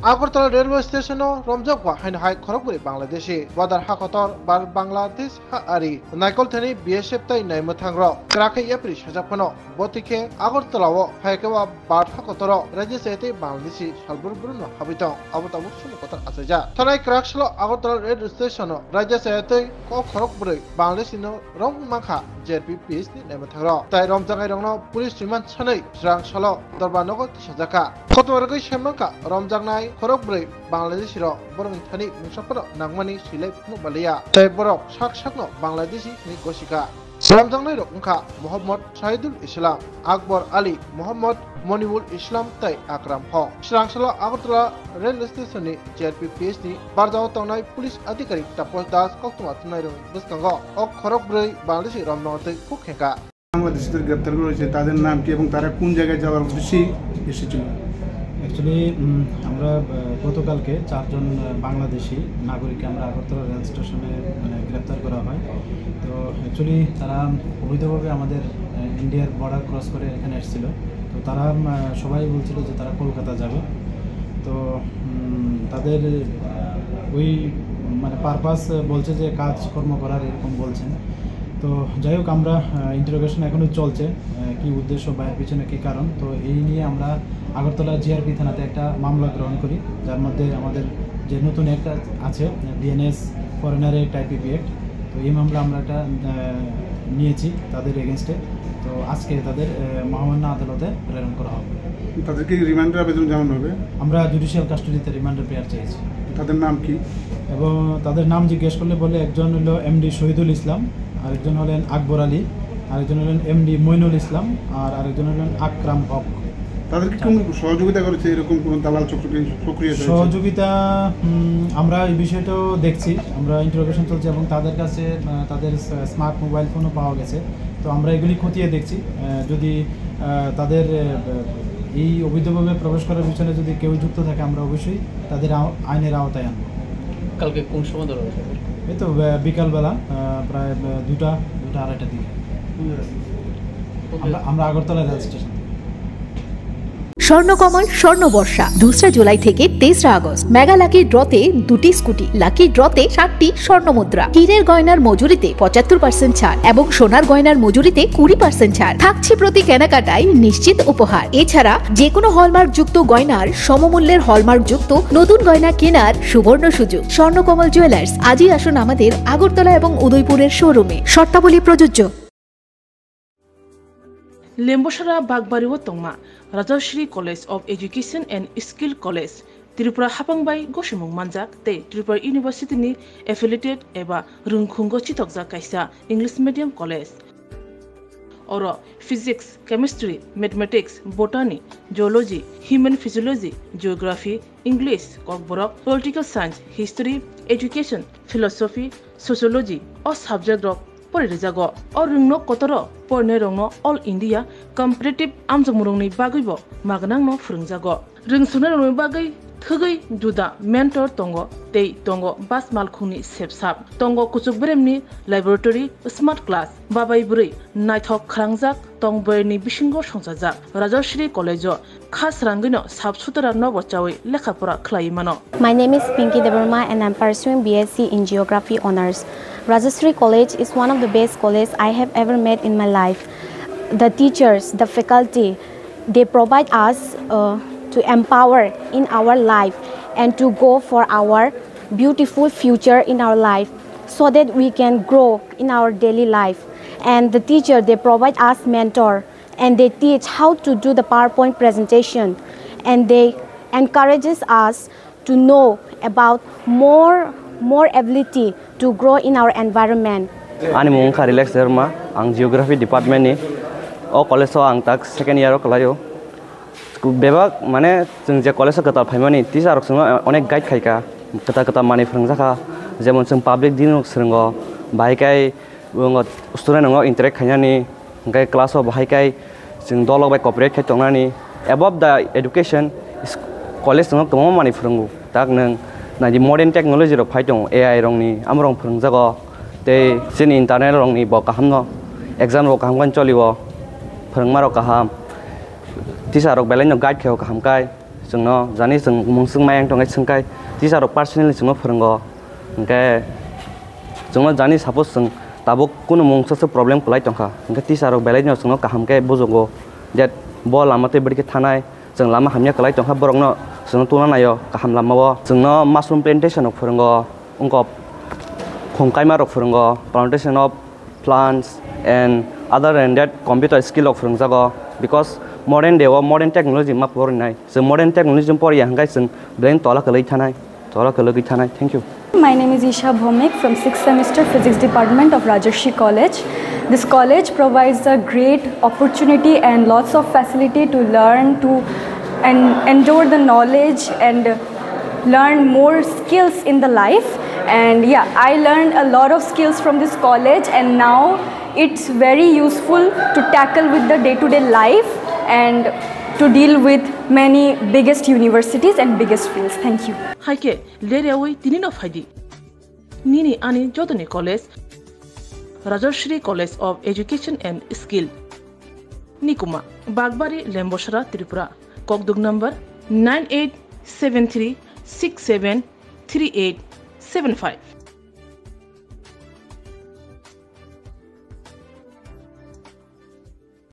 Agartala railway স্টেশনও রমজাকওয়া হাইনহাই খড়গপুরি Bangladeshi ওয়াদার হাকতর বার Bangladesh হাআরি নাইকলথানি BSF তাই নাইমথাংর ক্রাকে এপ্রি সাজাফানো বতিকে আগরতলাও হাইকেওয়া বার হাকতর রাজ্য সাইতে বাংলাদেশি সালবুরবুরনো হাবিত আবতাবু সুমকতার আসাইজা থানাই ক্রাকসলো আগরতলা রেল স্টেশন রাজ্য সাইতে ক খড়গপুরি বাংলাদেশিনো রং মাখা জেপি পিএসনি নাইমথাংর তাই রমজাগাই রংনো পুলিশ রিমান্ড সাनै স্রাং সালো দরবানগো সাজাকা খতমরগৈ সেমনকা রমজাগনাই খড়গপুরি বাংলাদেশির বরং থানি মুসাফর নাগমানি সিলাই বালিয়া তাই বরক শাক শাকনো বাংলাদেশি নি গসিকা রমজাগনাই রংখা মোহাম্মদ শাহিদুল ইসলাম আকবর আলী মোহাম্মদ মনিবুল ইসলাম তাই আকরাম হ স্রাংসালা আগরতলা রেল স্টেশনनि জিআরপি পিএসনি বারজাও তাंनाय পুলিশ আধিকারিক তাপস দাস কক্তমা থুনাই রং বসকাঙ্গ ও খড়গপুরি বাংলাদেশি রমজাগনাই খুখেকা বাংলাদেশিদের গ্রেপ্তার করা হয়েছে তাদের নাম কি এবং তারা কোন জায়গায় যাওয়ার উদ্দেশ্যে এসেছিল? অ্যাকচুয়ালি আমরা গতকালকে 4 জন বাংলাদেশি নাগরিককে আমরা আগরতলা রেল স্টেশনে গ্রেপ্তার করা হয়। তো অ্যাকচুয়ালি তারা অবৈধভাবে আমাদের ইন্ডিয়ার বর্ডার ক্রস করে এখানে এসেছিল। তো তারা সবাই বলছিল যে তারা কলকাতা যাবে। তো তাদের ওই পারপাস বলছে যে কাজকর্ম করার এরকম বলছেন। তো যাই হোক আমরা ইন্টারোগেশন এখনও চলছে কি উদ্দেশ্য বা এর পিছনে কী কারণ। তো এই নিয়ে আমরা আগরতলা জিআরপি থানাতে একটা মামলা গ্রহণ করি, যার মধ্যে আমাদের যে নতুন একটা আছে BNS foreigner act IPP act. তো এই মামলা আমরা একটা নিয়েছি তাদের এগেনস্টে। তো আজকে তাদের মহামান্য আদালতে প্রেরণ করা হবে। তাদেরকে রিমান্ডের আবেদন জানানো হবে? আমরা জুডিশিয়াল কাস্টডিতে রিমান্ডের পেয়ার চেয়েছি। তাদের নাম কি এবং তাদের নাম জিজ্ঞেস করলে বলে একজন হলো এমডি শহীদুল ইসলাম, আরেকজন হলেন আকবর আলী, আরেকজন হলেন এমডি মইনুল ইসলাম, আর আরেকজন হলেন আকরাম হক। তাদেরকে কোন সহযোগিতা করেছে এরকম কোন দালাল প্রক্রিয়া? সহযোগিতা আমরা এই বিষয়টাও দেখছি, আমরা ইন্টারোগেশন চলছে এবং তাদের কাছে তাদের স্মার্ট মোবাইল ফোনও পাওয়া গেছে। তো আমরা এগুলি খতিয়ে দেখছি, যদি তাদের এই অবৈধভাবে প্রবেশ করার পিছনে যদি কেউ যুক্ত থাকে আমরা অবশ্যই তাদের আইনের আওতায় আনব। কালকে কোন সময় ধরা হবে? এই তো বিকালবেলা প্রায় 2টা 2:30টার দিকে আমরা আগরতলা রেল স্টেশন। স্বর্ণকমল স্বর্ণবর্ষা 2 জুলাই থেকে 23 আগস্ট মেগা লাকি ড্রতে 2টি স্কুটি, লাকি ড্রতে 7টি স্বর্ণমুদ্রা, হীরের গয়নার মজুরিতে 75% ছাড় এবং সোনার গয়নার মজুরিতে 20% ছাড় থাকছে প্রতি কেনাকাটায় নিশ্চিত উপহার। এছাড়া যে কোনো হলমার্ক যুক্ত গয়নার সমমূল্যের হলমার্ক যুক্ত নতুন গয়না কেনার সুবর্ণ সুযোগ। স্বর্ণকমল জুয়েলার্স, আজই আসুন আমাদের আগরতলা এবং উদয়পুরের শোরুমে, শর্তাবলী প্রযোজ্য। लेम्बोसरा बागबारिव तंगमा Rajshree college of education and skill college Tripura हापांगबाई गसुमुं मानजाक ते त्रिपुरा यूनिवर्सिटी नि एफिलिएटेड एबा रुंखुंगो चितकजा कायसा इंग्लिश मीडियम कॉलेज और physics, chemistry, mathematics, botany, geology, human physiology, geography, English, Kokborok, political science, history, education, philosophy, sociology और सब्जेक्ट रक परिरेजागो और रुंगनो कतरो परने रंगनो ऑल इंडिया कम्पिटिटिव आमजमुरंनि बागैबो मागनांनो फोरोंजागो रोंसुनो रंगनि बागै थगै जुदा मेंटर तंगो तै तंगो बास मालखुंनि सेबसाब तंगो कुचुक ब्रेमनि लैबोरेटरी स्मार्ट क्लास बाबाय बुरै नायथक खालांजाक तंबयनि बिसिंगो संसाजाक राजश्री कॉलेजो खास रांगैनो साबसुतरा नबचावै लेखाफोरा खलायमानो। My name is Pinky Devarma and I'm pursuing BSc in Geography Honours. Rajashri College is one of the best colleges I have ever met in my life. The teachers, the faculty, they provide us to empower in our life and to go for our beautiful future in our life so that we can grow in our daily life. And the teacher, they provide us mentor and they teach how to do the PowerPoint presentation and they encourages us to know about more ability to grow in our environment. Ani mung Relax Dharma, ang Geography Department ni o college so ang tak second year o kalayo. Bebak mane jeng je college kata phaimani teacher rok sung onek guide khaika kata mani phrungjaka jemon jeng public din rok srungo bhaikai bungo student ngo interact khainani gai class o bhaikai jeng dolok bai cooperate khai tongnani above the education college ngo tomo mani phrungu tak nang na di modern technology rok phai tong AI rong ni amrong phrungjago tei sin internet rong ni bo kahamno exam rok kaham kan cholibo phrungma rok kaham teacher rok belai no guide kheo kaham kai जोंनो जानि जों मुंसुं मायं दंगाय सोंखाय teacher पार्सनेलि जोंनो फोरोंगो ओंखाय जोंनो जानि सापस जों दाबो कुनु मुंसो problem खलाय दंखा ओंखाय टिचार बेलायनो जोंनो काहामके बुजोगो जेट ब लामाते बडके थानाय जों लामा हामया खलाय दंखा बरंनो जोंनो तुना नायो काहाम लामाव जोंनो माशरूम प्लान्टेशन फोरोंगो उंको खुंखाय मारो फोरोंगो plantation of plants and other than that computer skill of फोरोंजागो because modern day or modern technology मा फरायनाय जों modern technology फराया हांगाय जों ब्रेन तला खलै थानाय thank you. My name is Isha Bhomik from 6th semester Physics Department of Rajarshi College. This college provides a great opportunity and lots of facility to learn and endure the knowledge and learn more skills in the life. And yeah, I learned a lot of skills from this college, and now it's very useful to tackle with the day-to-day life and to deal with many biggest universities and biggest fields. Thank you. Haike lereawai tinin of haidi nini ani jodoni college Rajarshri College of Education and Skill Nikuma Bagbari Lemboshara Tripura Kokdug number 9873673875